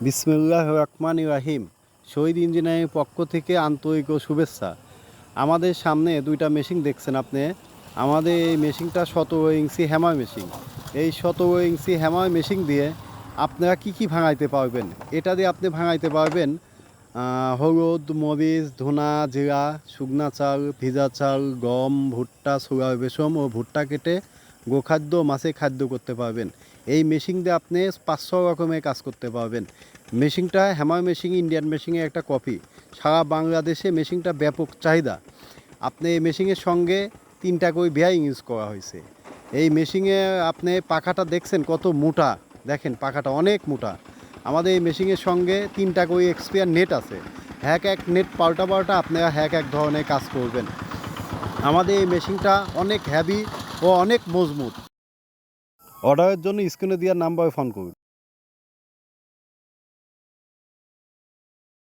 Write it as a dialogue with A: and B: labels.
A: বিসমিল্লাহ রহমান রাহিম। শহীদ ইঞ্জিনিয়ারিং পক্ষ থেকে আন্তরিক ও শুভেচ্ছা। আমাদের সামনে দুইটা মেশিন দেখছেন আপনি। আমাদের এই মেশিনটা 17 ইঞ্চি হ্যামার মেশিন। এই 17 ইঞ্চি হ্যামার মেশিন দিয়ে আপনারা কি ভাঙাইতে পারবেন? এটা দিয়ে আপনি ভাঙাইতে পারবেন হলুদ, মরিচ, ধনা, জিরা, শুকনা চাল, ভিজা চাল, গম, ভুট্টা, ছোলার বেসম ও ভুট্টা কেটে গোখাদ্য, মাছে খাদ্য করতে পারবেন। এই মেশিন দিয়ে আপনি 500 রকমের কাজ করতে পারবেন। মেশিনটা হ্যামার মেশিন ইন্ডিয়ান মেশিনের একটা কপি। সারা বাংলাদেশে মেশিনটা ব্যাপক চাহিদা। আপনি এই মেশিনের সঙ্গে 3টা করে বেয়ারিং ইউজ করা হয়েছে। এই মেশিনে আপনি পাখাটা দেখছেন কত মোটা, দেখেন পাখাটা অনেক মোটা। আমাদের এই মেশিনের সঙ্গে 3টা করে এক্সপায়ার নেট আছে। এক নেট পাল্টা আপনারা এক ধরনের কাজ করবেন। আমাদের এই মেশিনটা অনেক হ্যাভি ও অনেক মজবুত। অর্ডারের জন্য স্ক্রিনে দেওয়ার নাম্বারে ফোন করুন।